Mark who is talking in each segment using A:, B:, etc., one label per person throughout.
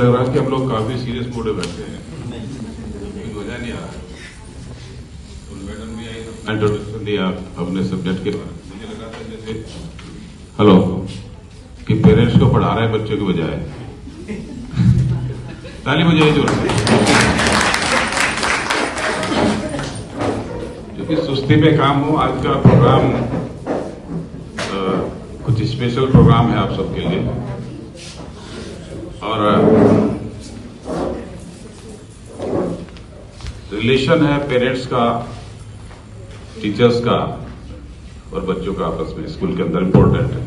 A: लग रहा है कि हम लोग काफी सीरियस मूड में बैठे हैं, लेकिन वजह नहीं आ रहा। तो मैडम भी आई, इंट्रोडक्शन दिया अपने सब्जेक्ट के बारे में। मुझे लगा था जैसे हेलो कि पेरेंट्स को पढ़ा रहे हैं बच्चों के बजाय। ताली बजाइए जोर से, क्योंकि सुस्ती पे काम हो। आज का प्रोग्राम कुछ स्पेशल प्रोग्राम है आप सबके लिए, और रिलेशन है पेरेंट्स का, टीचर्स का और बच्चों का आपस में स्कूल के अंदर इम्पोर्टेंट है।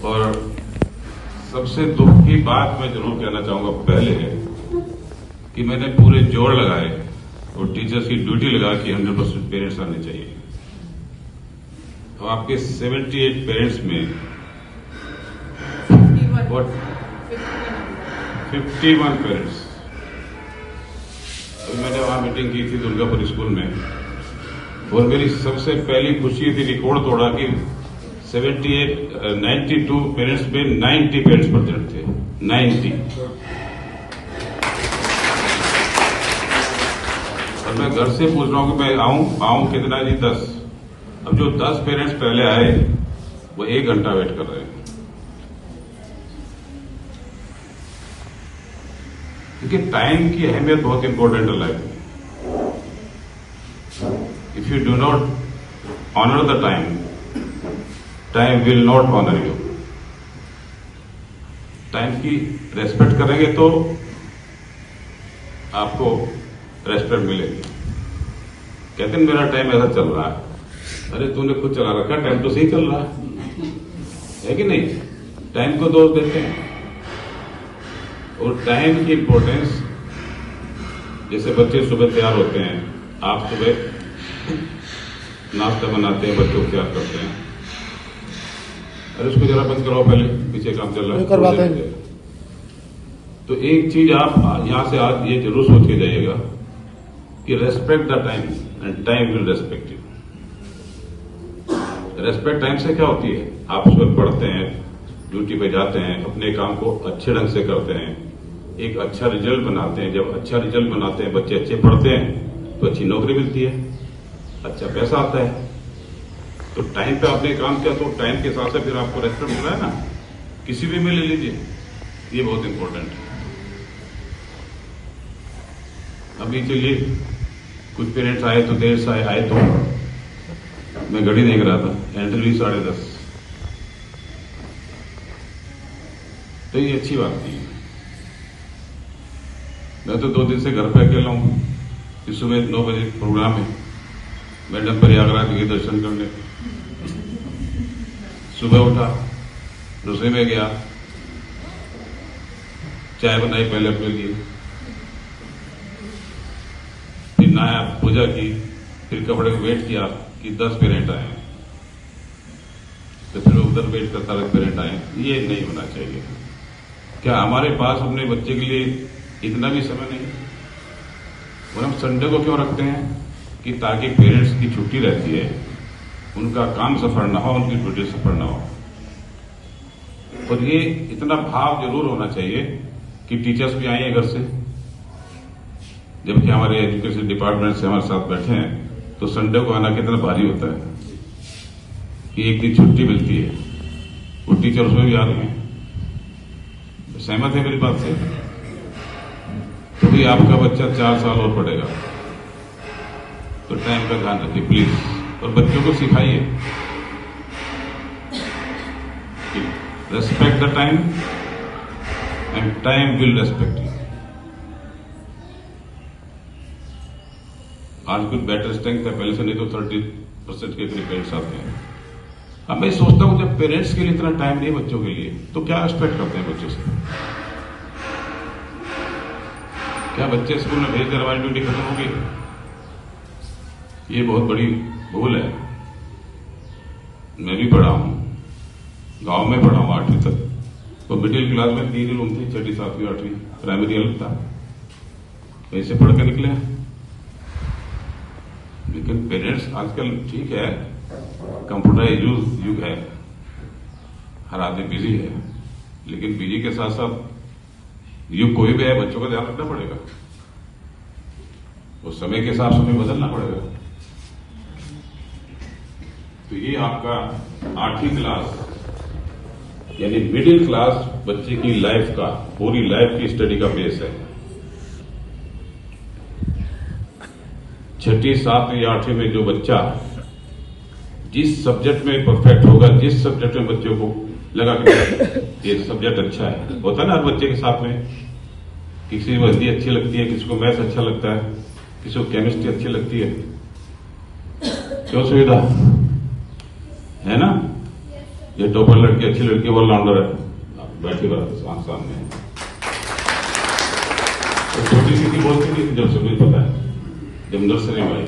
A: और सबसे दुख की बात मैं जरूर कहना चाहूंगा पहले है कि मैंने पूरे जोर लगाए और टीचर्स की ड्यूटी लगा कि 100% पेरेंट्स आने चाहिए। तो आपके 78 पेरेंट्स में 51 पेरेंट्स। मैंने वहां मीटिंग की थी दुर्गापुर स्कूल में, और मेरी सबसे पहली खुशी थी, रिकॉर्ड तोड़ा कि 92 पेरेंट्स में 90 पेरेंट्स प्रेजेंट थे। 90। और मैं घर से पूछ रहा हूं कि मैं आऊं कितना जी? 10। अब जो 10 पेरेंट्स पहले आए वो 1 घंटा वेट कर रहे हैं, क्योंकि टाइम की अहमियत बहुत इंपॉर्टेंट है लाइफ में। If you do not honour the time, time will not honour you. Time की रेस्पेक्ट करेंगे तो आपको रेस्पेक्ट मिलेगी। कहते हैं मेरा टाइम ऐसा चल रहा है, अरे तूने खुद चला रखा, टाइम तो सही चल रहा है कि नहीं? टाइम को दोष देते हैं। और टाइम की इंपॉर्टेंस, जैसे बच्चे सुबह तैयार होते हैं, आप सुबह नाश्ता बनाते हैं, बच्चों को तैयार करते हैं। अरे उसको जरा बंद कराओ, पहले पीछे काम चल रहा है, करवाते हैं। तो एक चीज आप यहां से आज ये जरूर सोच के जाइएगा कि respect the time and time will respect you. Respect time से क्या होती है? आप सुबह पढ़ते हैं, ड्यूटी पे जाते हैं, अपने काम को अच्छे ढंग से करते हैं, एक अच्छा रिजल्ट बनाते हैं। जब अच्छा रिजल्ट बनाते हैं, बच्चे अच्छे पढ़ते हैं, तो अच्छी नौकरी मिलती है, अच्छा पैसा आता है। तो टाइम पे आपने काम किया तो टाइम के साथ साथ फिर आपको रेस्पेक्ट मिल रहा है ना, किसी भी में ले लीजिए, ये बहुत इंपॉर्टेंट है। अभी चलिए कुछ पेरेंट्स आए तो देर से आए तो मैं घड़ी देख रहा था, एंट्री 10:30। तो ये अच्छी बात नहीं है। मैं तो 2 दिन से घर पे अकेला हूं। इस सुबह 9 बजे प्रोग्राम है, मैडम प्रयागराज के दर्शन करने। सुबह उठा, रसोई में गया, चाय बनाई पहले अपने लिए, फिर नहाया, पूजा की, फिर कपड़े को वेट किया कि 10 पेरेंट आए, तो फिर उधर वेट करता रहे पेरेंट आए। ये नहीं होना चाहिए। क्या हमारे पास अपने बच्चे के लिए इतना भी समय नहीं? और हम संडे को क्यों रखते हैं? कि ताकि पेरेंट्स की छुट्टी रहती है, उनका काम सफर ना हो, उनकी ड्यूटी सफर ना हो। और ये इतना भाव जरूर होना चाहिए कि टीचर्स भी आए हैं घर से, जबकि हमारे एजुकेशन डिपार्टमेंट से हमारे साथ बैठे हैं, तो संडे को आना कितना भारी होता है कि एक दिन छुट्टी मिलती है। वो टीचर उसमें भी आ रहे हैं। सहमत है मेरी बात से? तो भी आपका बच्चा 4 साल और पढ़ेगा, तो टाइम का ध्यान रखिए प्लीज, और बच्चों को सिखाइए कि respect the time and time will respect you. आज कुछ बेटर स्ट्रेंथ है, पहले से नहीं तो 30% के करीब पेरेंट्स आते हैं। अब मैं सोचता हूं जब पेरेंट्स के लिए इतना टाइम नहीं बच्चों के लिए, तो क्या एक्सपेक्ट करते हैं बच्चों से? क्या बच्चे स्कूल में भेज कर हमारी ड्यूटी खत्म होगी? ये बहुत बड़ी भूल है। मैं भी पढ़ा हूं, गांव में पढ़ा हूं 8वीं तक, तो मिडिल क्लास में 3 रूम थे, 6ठी 7वीं 8वीं, प्राइमरी अलग था, वहीं से पढ़ के निकले। लेकिन पेरेंट्स आजकल ठीक है, कंप्यूटराइज युग है, हर आदमी बिजी है, लेकिन बिजी के साथ साथ युग कोई भी है, बच्चों का ध्यान रखना पड़ेगा। उस समय के हिसाब से हमें बदलना पड़ेगा। तो ये आपका 8वीं क्लास यानी मिडिल क्लास बच्चे की लाइफ का, पूरी लाइफ की स्टडी का बेस है। 6ठी, 7वीं, 8वीं में जो बच्चा जिस सब्जेक्ट में परफेक्ट होगा, जिस सब्जेक्ट में बच्चों को लगा कि ये सब्जेक्ट अच्छा है, होता है ना हर बच्चे के साथ में, किसी को हिंदी अच्छी लगती है, किसी को मैथ्स अच्छा लगता है, किसी को केमिस्ट्री अच्छी लगती है। क्यों सुविधा है ना? ये टॉपर लड़की, अच्छी लड़की, ऑलराउंडर है, बैठी बात सामने। तो छोटी सी की बोलती नहीं थी जब सब कुछ पता है, जब नर्सरी में आई।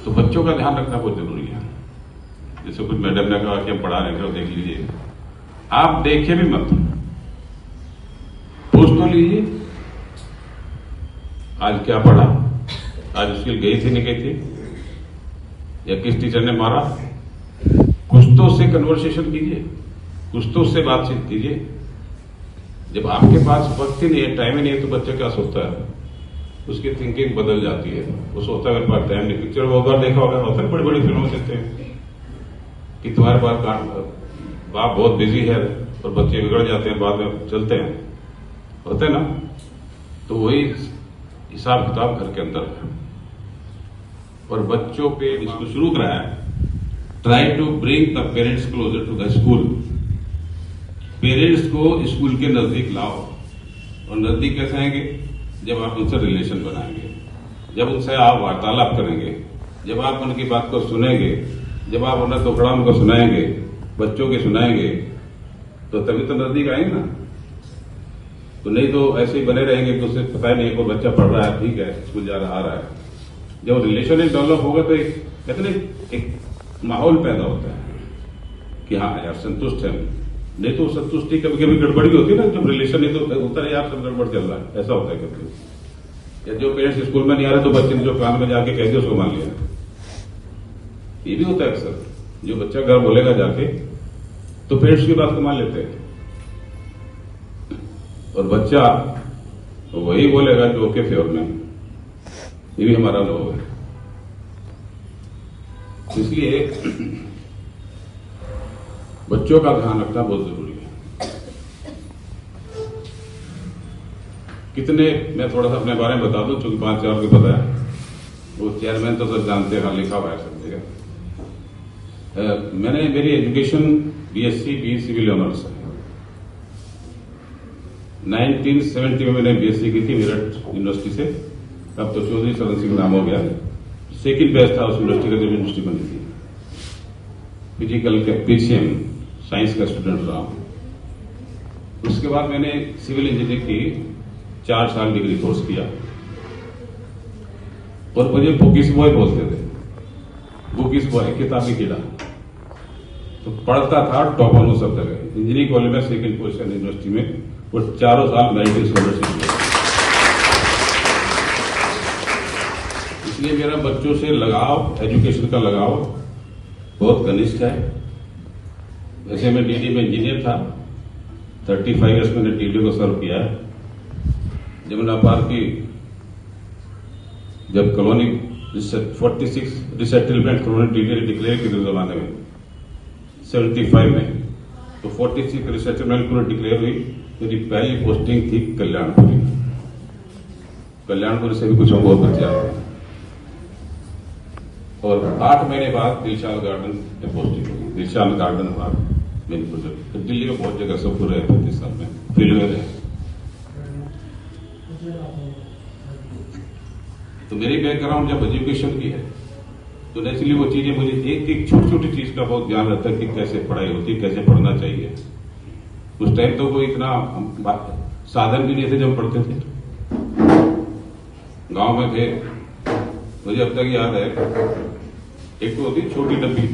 A: तो बच्चों का ध्यान रखना बहुत जरूरी है। जैसे कुछ मैडम ने कहा कि हम पढ़ा रहे हैं, देख लीजिए, आप देखे भी मत, पूछ तो लीजिए आज क्या पढ़ा, आज स्कूल गई थी नहीं गई थी, या किस टीचर ने मारा। कुछ तो उससे कन्वर्सेशन कीजिए, कुछ तो उससे बातचीत कीजिए। जब आपके पास वक्त ही नहीं है, टाइम ही नहीं है, तो बच्चा क्या सोचता है, उसकी थिंकिंग बदल जाती है। वो सोचता है मेरे पास टाइम नहीं। पिक्चर वो बार देखा होगा, होता है बड़ी बड़ी फिल्मों में चलते हैं कि तुम्हारे पास बाप बहुत बिजी है और बच्चे बिगड़ जाते हैं, बाद में चलते हैं, होते हैं ना। तो वही हिसाब किताब घर के अंदर है। और बच्चों पे इसको शुरू कराया है, try to bring the parents closer to the school. Parents को स्कूल के नजदीक लाओ। और नजदीक कैसे आएंगे? जब आप उनसे रिलेशन बनाएंगे, जब उनसे आप वार्तालाप करेंगे, जब आप उनकी बात को सुनेंगे, जब आप उन्हें टुकड़ा उनको सुनाएंगे, बच्चों के सुनाएंगे, तो तभी तो नजदीक आएंगे ना। तो नहीं तो ऐसे ही बने रहेंगे, तो उसे पता ही नहीं कोई बच्चा पढ़ रहा है, ठीक है, स्कूल जा रहा, आ रहा है। जब रिलेशन एक डेवलप होगा तो कहते ना एक माहौल पैदा होता है कि हाँ यार संतुष्ट है। नहीं तो संतुष्टि कभी कभी गड़बड़ी होती है ना, जब रिलेशन नहीं तो होता है यार सब गड़बड़ चल रहा है, ऐसा होता है कभी। या जो पेरेंट्स स्कूल में नहीं आ रहे तो बच्चे ने जो कान में जाके कह दिया उसको मान लिया, ये भी होता है अक्सर। जो बच्चा घर बोलेगा जाके तो पेरेंट्स की बात को मान लेते हैं, और बच्चा तो वही बोलेगा जो ओके फेवर में। ये भी हमारा अनुभव है। इसलिए बच्चों का ध्यान रखना बहुत जरूरी है। कितने, मैं थोड़ा सा अपने बारे में बता दूं, चूंकि 5-4 को पता है, वो चेयरमैन तो सब जानते हैं, लिखा हुआ है सब जगह। मैंने मेरी education BSc B civil honours है। 1970 में मैंने बीएससी की थी मेरठ यूनिवर्सिटी से। अब तो चौधरी शरण सिंह नाम हो गया। सेकेंड बैच था उस यूनिवर्सिटी का जब यूनिवर्सिटी बनी थी। फिजिकल के पीसीएम साइंस का स्टूडेंट रहा हूं। उसके बाद मैंने सिविल इंजीनियरिंग की 4 साल डिग्री कोर्स किया, और मुझे बुकिस बॉय बोलते थे। बुकिस बॉय, किताबी कीड़ा। तो पढ़ता था टॉप ऑन सब जगह। इंजीनियरिंग कॉलेज में सेकेंड पोजीशन यूनिवर्सिटी में, वो 4 साल मेरिट स्कॉलरशिप। इसलिए मेरा बच्चों से लगाव, एजुकेशन का लगाव बहुत घनिष्ठ है। वैसे मैं डीडी में इंजीनियर था, 35 ईयर्स मैंने डीडी को सर्व किया है। जमुना पार की जब कॉलोनी 46 रिसेटलमेंट कॉलोनी डिक्लेयर की थी जमाने में 75 में, तो 46 रिसेटलमेंट कॉलोनी डिक्लेयर हुई। मेरी पहली पोस्टिंग थी कल्याणपुरी। कल्याणपुरी से भी कुछ बहुत बच्चे आते हैं। और 8 महीने बाद दिलशाद गार्डन में पोस्टिंग हुई। दिलशाद गार्डन हमारा मेरी प्रोजेक्ट। तो दिल्ली में बहुत जगह सब रहे 35 साल में फील्ड में रहे। तो मेरी बैकग्राउंड जब एजुकेशन की है, तो नेचुरली वो चीजें मुझे एक छोटी छोटी चीज का बहुत ध्यान रहता है कि कैसे पढ़ाई होती है, कैसे पढ़ना चाहिए। उस टाइम तो कोई इतना साधन भी नहीं थे जब पढ़ते थे, गांव में थे। मुझे अब तक याद है, एक तो होती छोटी डब्बी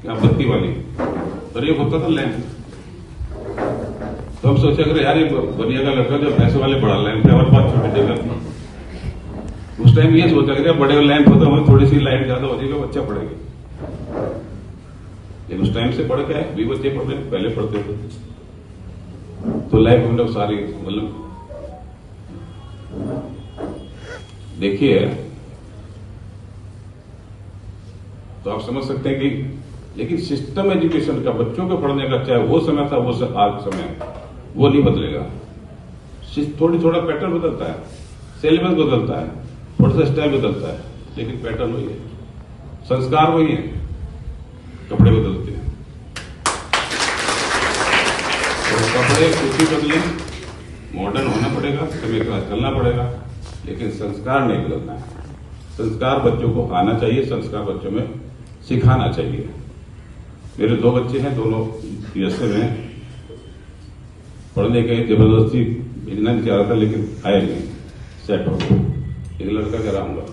A: क्या बत्ती वाली, और एक होता था लैंप। तो हम सोचे अगर यार ये बनिया का लड़का जो पैसे वाले बड़ा लैंप है, हमारे पास छोटी जगह थी, उस टाइम ये सोचा कि बड़े लैंप होता हमें थोड़ी सी लाइट ज्यादा हो जाएगी बच्चा पढ़ेगा, लेकिन उस टाइम से पढ़ के भी बच्चे पढ़ रहे, पहले पढ़ते थे। तो लाइफ हम लोग सारी मतलब देखिए, तो आप समझ सकते हैं कि लेकिन सिस्टम एजुकेशन का बच्चों के पढ़ने का चाहे वो समय था वो आज समय वो नहीं बदलेगा। थोड़ा पैटर्न बदलता है, सिलेबस बदलता है, थोड़ा सा स्टाइल बदलता है, लेकिन पैटर्न वही है, संस्कार वही है, कपड़े बदलते हैं। तो कपड़े कुछ ही बदले, मॉडर्न होना पड़ेगा, समय के साथ चलना पड़ेगा, लेकिन संस्कार नहीं बदलना है। संस्कार बच्चों को आना चाहिए, संस्कार बच्चों में सिखाना चाहिए। मेरे 2 बच्चे हैं, दोनों यूएसए में पढ़ने के जबरदस्ती भेजना नहीं चाह रहा था, लेकिन आए नहीं, सेट हो गए। एक लड़का कह रहा हूँ,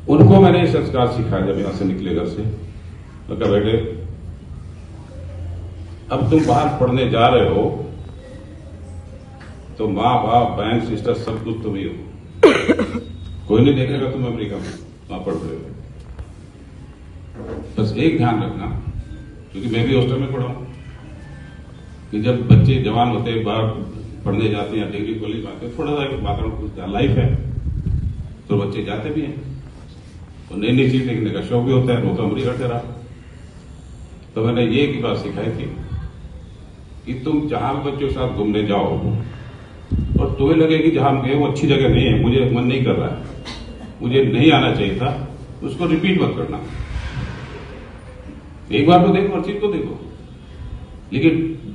A: उनको मैंने ये संस्कार सिखाया जब यहां से निकले घर से। मैं कहा बेटे, अब तुम बाहर पढ़ने जा रहे हो तो माँ बाप बहन सिस्टर सब कुछ तुम ही हो, कोई नहीं देखेगा तुम अमेरिका में वहां पढ़ रहे हो। बस एक ध्यान रखना, क्योंकि मैं भी हॉस्टल में पढ़ा हूं, कि जब बच्चे जवान होते हैं बाहर पढ़ने जाते हैं, डिग्री कॉलेज में आते हैं, थोड़ा सा वातावरण खुलता है, लाइफ है, तो बच्चे जाते भी हैं, तो नई नई चीज देखने का शौक भी होता है। वो तो अमरीका ठहरा, तो मैंने ये की बात सिखाई थी कि तुम जहां बच्चों के साथ घूमने जाओ और तुम्हें लगे कि जहां हम गए वो अच्छी जगह नहीं है, मुझे मन नहीं कर रहा है, मुझे नहीं आना चाहिए था, उसको रिपीट मत करना। एक बार तो देखो, हर चीज को देखो, लेकिन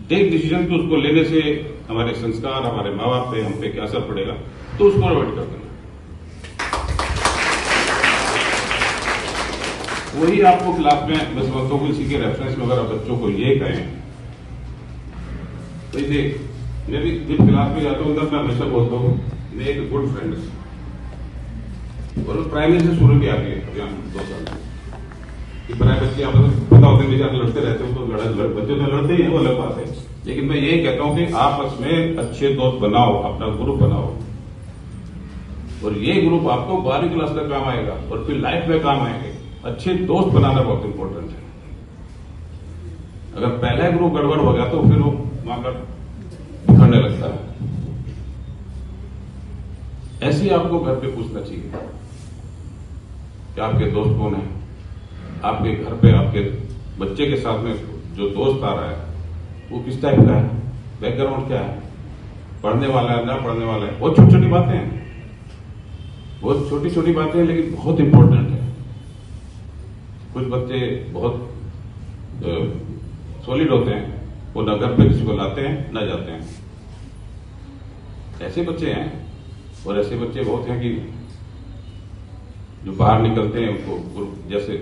A: टेक डिसीजन तो उसको लेने से हमारे संस्कार, हमारे माँ बाप पे, हम पे क्या असर पड़ेगा, तो उसको अवॉइड कर देना। वही आपको क्लास में मैं समझता हूँ किसी के रेफरेंस में अगर आप बच्चों को ये कहें, तो ये मैं भी जब क्लास में जाता हूँ तब मैं हमेशा बोलता हूँ मेरे एक गुड फ्रेंड, और प्राइमरी से शुरू किया गया 2 साल कि प्राय बच्चे आप पता होते हैं बेचारे लड़ते रहते हो, तो बच्चे तो लड़ते ही हैं, वो अलग बात है, लेकिन मैं ये कहता हूं कि आपस में अच्छे दोस्त बनाओ, अपना ग्रुप बनाओ, और ये ग्रुप आपको 12वीं क्लास तक काम आएगा और फिर लाइफ में काम आएंगे। अच्छे दोस्त बनाना बहुत इंपॉर्टेंट है। अगर पहला ग्रुप गड़बड़ हो गया तो फिर वो वहां पर बिखरने लगता है। ऐसे ही आपको घर पे पूछना चाहिए कि आपके दोस्त कौन है, आपके घर पे आपके बच्चे के साथ में जो दोस्त आ रहा है वो किस टाइप का है, बैकग्राउंड क्या है, पढ़ने वाला है ना पढ़ने वाला है। बहुत छोटी छोटी बातें हैं, बहुत छोटी छोटी बातें हैं, लेकिन बहुत इंपॉर्टेंट है। कुछ बच्चे बहुत सॉलिड होते हैं, वो न घर पे किसी को लाते हैं न जाते हैं, ऐसे बच्चे हैं। और ऐसे बच्चे बहुत हैं कि जो बाहर निकलते हैं उनको ग्रुप जैसे,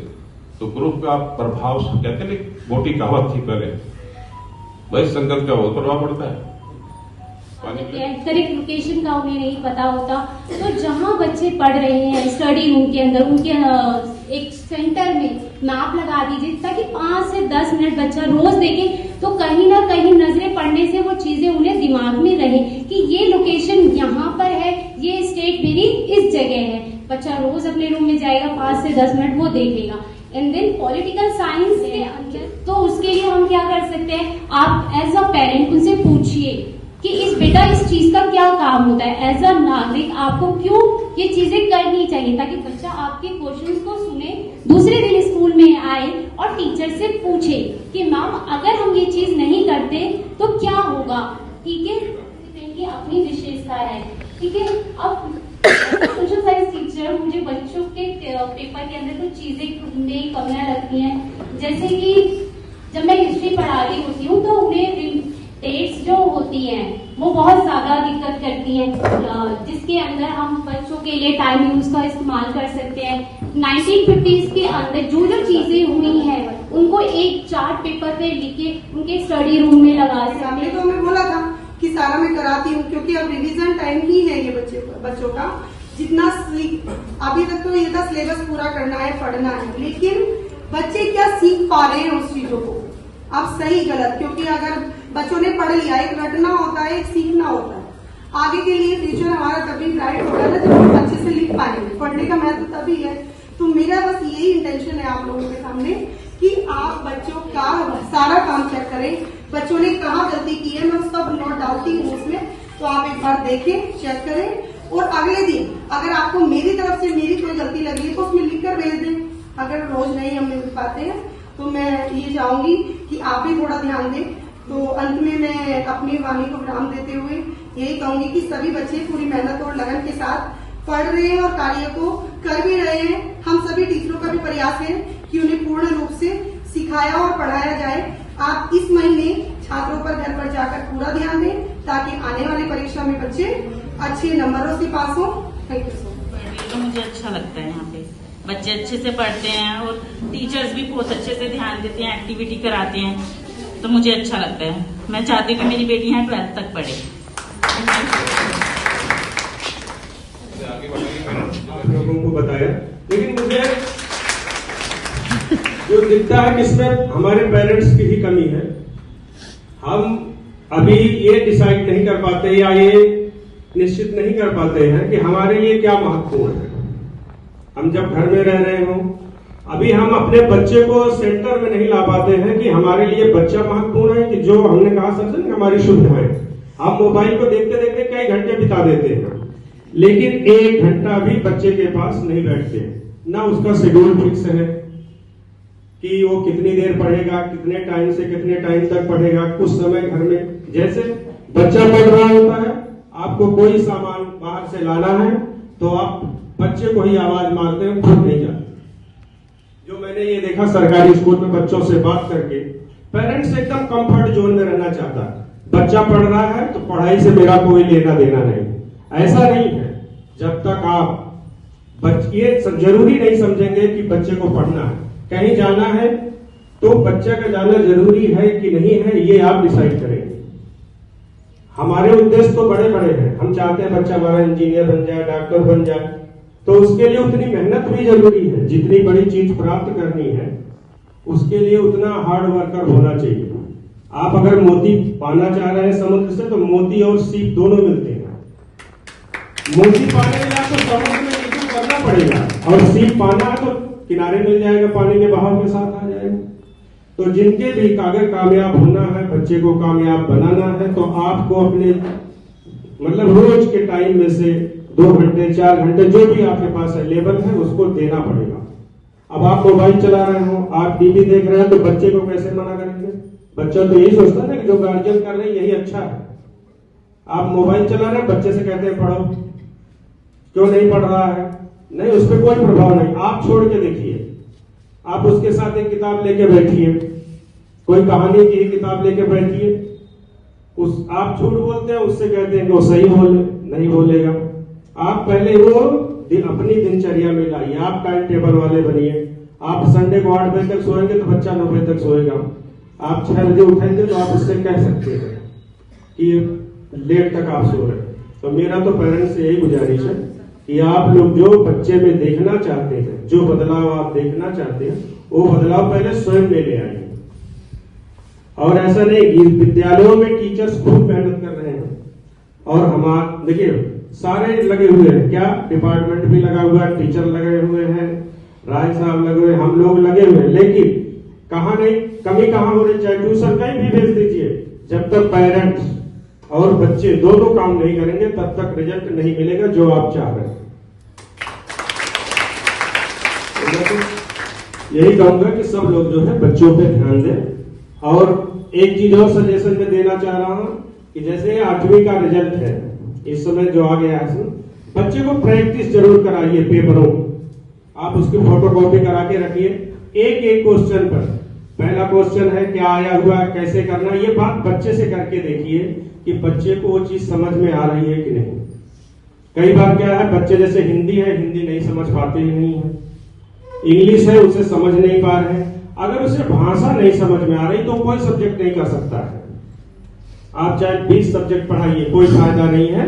A: तो ग्रुप का प्रभाव कहते हैं, मोटी कहावत थी पहले, भाई संगत का बहुत प्रभाव पड़ता है।
B: करेक्ट लोकेशन का उन्हें नहीं पता होता, तो जहां बच्चे पढ़ रहे हैं स्टडी रूम के अंदर, उनके एक सेंटर में मैप लगा दीजिए, ताकि 5 से 10 मिनट बच्चा रोज देखे, तो कहीं ना कहीं नजरें पढ़ने से वो चीजें उन्हें दिमाग में रहे कि ये लोकेशन यहाँ पर है, ये स्टेट मेरी इस जगह है। बच्चा रोज अपने रूम में जाएगा, 5 से 10 मिनट वो देखेगा। एंड देन पॉलिटिकल साइंस के अंदर तो उसके लिए हम क्या कर सकते हैं, आप एज अ पेरेंट उनसे पूछिए कि बेटा इस चीज का क्या काम होता है, एज अ नागरिक आपको क्यों ये चीजें करनी चाहिए, ताकि बच्चा आपके क्वेश्चंस को सुने, दूसरे दिन स्कूल में आए और टीचर से पूछे कि मैम अगर हम ये चीज नहीं करते तो क्या होगा। ठीक है, की अपनी विशेषता है। ठीक है, अब सोशल साइंस टीचर मुझे बच्चों के पेपर के अंदर कुछ चीजें में कमियां लगती हैं, जैसे कि जब मैं हिस्ट्री पढ़ा रही होती हूँ तो उन्हें डेट्स जो होती हैं वो बहुत ज्यादा दिक्कत करती हैं, जिसके अंदर हम बच्चों के लिए टाइम यूज का इस्तेमाल कर सकते हैं। 1950s के अंदर जो जो चीजें हुई हैं उनको एक चार्ट पेपर पे लिख के उनके स्टडी रूम में लगा सकते हैं।
C: तो मैं बोला था कि सारा मैं कराती हूँ, क्योंकि अब रिवीजन टाइम ही है ये बच्चों का। जितना अभी तक तो ये था सिलेबस पूरा करना है, पढ़ना है, लेकिन बच्चे क्या सीख पा रहे हैं उस चीजों को, अब सही गलत, क्योंकि अगर बच्चों ने पढ़ लिया, एक रटना होता है एक सीखना होता है। आगे के लिए फ्यूचर हमारा तभी ब्राइट होगा ना जब हम अच्छे से लिख पाएंगे। पढ़ने का महत्व तभी है। तो मेरा बस यही इंटेंशन है आप लोगों के सामने कि आप बच्चों का सारा काम चेक करें, बच्चों ने कहाँ गलती की है, मैं सब नोट डाउटिंग हूँ उसमें, तो आप एक बार देखें, चेक करें और अगले दिन अगर आपको मेरी तरफ से मेरी कोई गलती लगी है तो उसमें लिख कर भेज दें। अगर रोज नहीं हम मिल पाते हैं तो मैं ये चाहूंगी कि आप भी थोड़ा ध्यान दें। तो अंत में मैं अपनी वाणी को विराम देते हुए यही कहूंगी कि सभी बच्चे पूरी मेहनत और लगन के साथ पढ़ रहे हैं और कार्य को कर भी रहे हैं। हम सभी टीचरों का भी प्रयास है कि उन्हें पूर्ण रूप से सिखाया और पढ़ाया जाए। आप इस महीने छात्रों पर घर पर जाकर पूरा ध्यान दें ताकि आने वाली परीक्षा में बच्चे अच्छे नंबरों से पास हो। Thank you so much.
D: तो मुझे अच्छा लगता है, यहाँ पे बच्चे अच्छे से पढ़ते हैं और टीचर्स भी बहुत अच्छे से ध्यान देते हैं, एक्टिविटी कराते हैं, तो मुझे अच्छा लगता है। मैं चाहती हूँ कि मेरी बेटी यहाँ 12th तक पढ़े।
E: आप लोगों को बताया, लेकिन मुझे जो दिखता है कि इसमें हमारे पेरेंट्स की ही कमी है। हम अभी ये डिसाइड नहीं कर पाते या ये निश्चित नहीं कर पाते हैं कि हमारे लिए क्या महत्वपूर्ण है। हम जब घर में रह रहे हों, अभी हम अपने बच्चे को सेंटर में नहीं ला पाते हैं कि हमारे लिए बच्चा महत्वपूर्ण है कि जो हमने कहा समझे हमारी सुविधाएं। हम मोबाइल को देखते देखते कई घंटे बिता देते हैं, लेकिन 1 घंटा भी बच्चे के पास नहीं बैठते, ना उसका शेड्यूल फिक्स है कि वो कितनी देर पढ़ेगा, कितने टाइम से कितने टाइम तक पढ़ेगा। कुछ समय घर में जैसे बच्चा पढ़ रहा होता है, आपको कोई सामान बाहर से लाना है तो आप बच्चे को ही आवाज मारते हैं, खुद नहीं जाते। जो मैंने ये देखा सरकारी स्कूल में बच्चों से बात करके, पेरेंट्स एकदम कंफर्ट जोन में रहना चाहता है। बच्चा पढ़ रहा है तो पढ़ाई से मेरा कोई लेना देना नहीं। ऐसा नहीं है। जब तक आप ये जरूरी नहीं समझेंगे कि बच्चे को पढ़ना है, कहीं जाना है तो बच्चे का जाना जरूरी है कि नहीं है, ये आप डिसाइड करेंगे। हमारे उद्देश्य तो बड़े बड़े हैं। हम चाहते हैं बच्चा हमारा इंजीनियर बन जाए, डॉक्टर बन जाए, तो उसके लिए उतनी मेहनत भी जरूरी है। जितनी बड़ी चीज प्राप्त करनी है उसके लिए उतना हार्ड वर्कर होना चाहिए। आप अगर मोती पाना चाह रहे हैं समुद्र से, तो मोती और सीप दोनों मिलते हैं। मोती पाने के लिए आपको समुद्र में नीचे करना पड़ेगा, और सीप पाना है तो किनारे मिल जाएगा, पानी के बहाव के साथ आ जाएगा। तो जिनके भी अगर कामयाब होना है, बच्चे को कामयाब बनाना है, तो आपको अपने मतलब रोज के टाइम में से 2 घंटे 4 घंटे जो भी आपके पास अवेलेबल है उसको देना पड़ेगा। अब आप मोबाइल चला रहे हो, आप टीवी देख रहे हैं, तो बच्चे को कैसे मना करेंगे? बच्चा तो यही सोचता है ना कि जो गार्जियन कर रहे हैं यही अच्छा है। आप मोबाइल चला रहे हैं, बच्चे से कहते हैं पढ़ो, क्यों नहीं पढ़ रहा है? नहीं, उस पर कोई प्रभाव नहीं। आप छोड़ के देखिए, आप उसके साथ एक किताब लेके बैठिए, कोई कहानी की किताब लेके बैठिए। आप झूठ बोलते हैं, उससे कहते हैं कि वो सही बोले, नहीं बोलेगा। आप पहले वो अपनी दिनचर्या में लाइए। आप टाइम टेबल वाले बनिए। आप संडे को 8 बजे तक सोएंगे तो बच्चा 9 बजे तक सोएगा। आप 6 बजे उठेंगे तो आप उससे कह सकते हैं कि लेट तक आप सो रहे हैं। तो मेरा तो पेरेंट्स से यही गुजारिश है कि आप लोग जो बच्चे में देखना चाहते हैं, जो बदलाव आप देखना चाहते हैं, वो बदलाव पहले स्वयं में ले आइए। और ऐसा नहीं कि विद्यालयों में टीचर्स खूब मेहनत कर रहे हैं और हमारे देखिए सारे लगे हुए हैं, क्या डिपार्टमेंट भी लगा हुआ है, टीचर लगे हुए हैं, राय साहब लगे हुए हैं, हम लोग लगे हुए हैं, लेकिन कहाँ नहीं कमी कहाँ हो रही? चाहे ट्यूशन कहीं भी भेज दीजिए, जब तक पेरेंट्स और बच्चे दोनों काम नहीं करेंगे तब तक रिजल्ट नहीं मिलेगा जो आप चाह रहे हैं। यही कहूंगा कि सब लोग जो है बच्चों पे ध्यान दें। और एक चीज और सजेशन में देना चाह रहा हूं कि जैसे 8वीं का रिजल्ट है इस समय जो आ गया है, बच्चे को प्रैक्टिस जरूर कराइए पेपरों। आप उसकी फोटोकॉपी करा के रखिए, एक एक क्वेश्चन पर। पहला क्वेश्चन है क्या आया हुआ, कैसे करना, ये बात बच्चे से करके देखिए कि बच्चे को वो चीज समझ में आ रही है कि नहीं। कई बार क्या है, बच्चे जैसे हिंदी है, हिंदी नहीं समझ पाते ही नहीं है, इंग्लिश है उसे समझ नहीं पा रहे हैं। अगर उसे भाषा नहीं समझ में आ रही तो कोई सब्जेक्ट नहीं कर सकता है। आप चाहे 20 सब्जेक्ट पढ़ाइए, कोई फायदा नहीं है,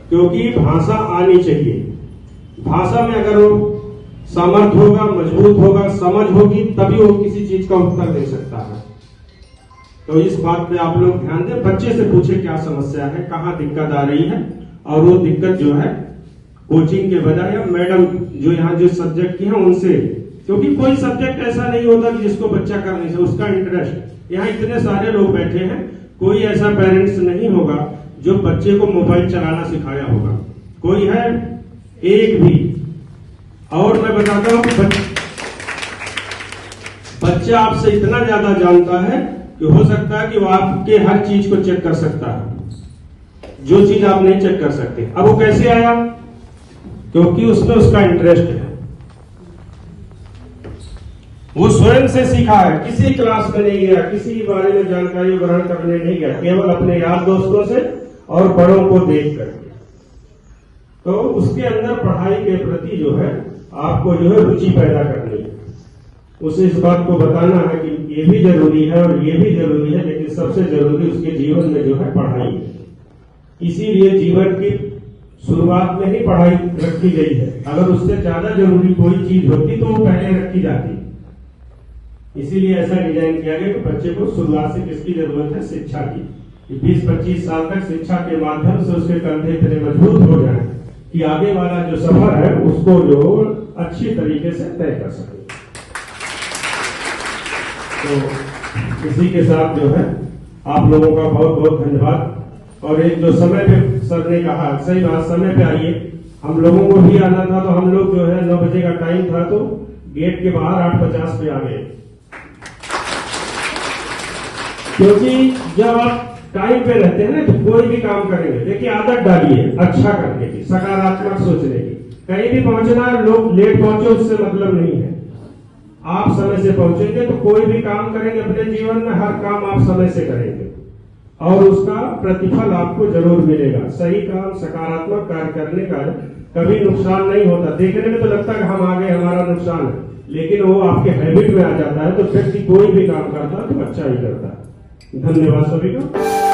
E: क्योंकि भाषा आनी चाहिए। भाषा में अगर वो समर्थ होगा, मजबूत होगा, समझ होगी, तभी वो किसी चीज का उत्तर दे सकता है। तो इस बात पे आप लोग ध्यान दें, बच्चे से पूछे क्या समस्या है, कहाँ दिक्कत आ रही है, और वो दिक्कत जो है कोचिंग के बजाय या मैडम जो यहाँ जो सब्जेक्ट की है उनसे, क्योंकि कोई सब्जेक्ट ऐसा नहीं होता कि जिसको बच्चा कर नहीं सकता, उसका इंटरेस्ट। यहाँ इतने सारे लोग बैठे हैं, कोई ऐसा पेरेंट्स नहीं होगा जो बच्चे को मोबाइल चलाना सिखाया होगा, कोई है एक भी। और मैं बताता हूँ बच्चा आपसे इतना ज्यादा जानता है कि हो सकता है कि वो आपके हर चीज को चेक कर सकता है, जो चीज आप नहीं चेक कर सकते। अब वो कैसे आया? क्योंकि उसमें उसका इंटरेस्ट है, वो स्वयं से सीखा है, किसी क्लास में नहीं गया, किसी बारे में जानकारी ग्रहण करने नहीं गया, केवल अपने यार दोस्तों से और बड़ों को देख करके। तो उसके अंदर पढ़ाई के प्रति जो है आपको जो है रुचि पैदा करनी है, उसे इस बात को बताना है कि ये भी जरूरी है और ये भी जरूरी है, लेकिन सबसे जरूरी उसके जीवन में जो है पढ़ाई है। इसीलिए जीवन की शुरुआत में ही पढ़ाई रखी गई है। अगर उससे ज्यादा जरूरी कोई चीज होती तो वो पहले रखी जाती, इसीलिए ऐसा डिजाइन किया गया कि बच्चे को शुरुआत से किसकी जरूरत है? शिक्षा की। 20-25 साल तक शिक्षा के माध्यम से उसके कंधे इतने मजबूत हो जाए कि आगे वाला जो सफर है उसको जो अच्छी तरीके से तय कर सके। तो इसी के साथ जो है आप लोगों का बहुत बहुत धन्यवाद। और एक जो समय पे सर ने कहा, सही बात, समय पे आइए। हम लोगों को भी आना था, तो हम लोग जो है 9 बजे का टाइम था तो गेट के बाहर 8:50 पे आ गए, क्योंकि जब आप टाइम पे रहते हैं ना तो कोई भी काम करेंगे, देखिए आदत डालिए अच्छा करने की, सकारात्मक सोचने की। कहीं भी पहुंचना है, लोग लेट पहुंचे उससे मतलब नहीं है, आप समय से पहुंचेंगे तो कोई भी काम करेंगे अपने जीवन में, हर काम आप समय से करेंगे और उसका प्रतिफल आपको जरूर मिलेगा। सही काम, सकारात्मक कार्य करने का कभी नुकसान नहीं होता। देखने में तो लगता है कि हम आगे हमारा नुकसान है, लेकिन वो आपके हैबिट में आ जाता है, तो व्यक्ति कोई भी काम करता है तो अच्छा ही करता है। धन्यवाद सभी को।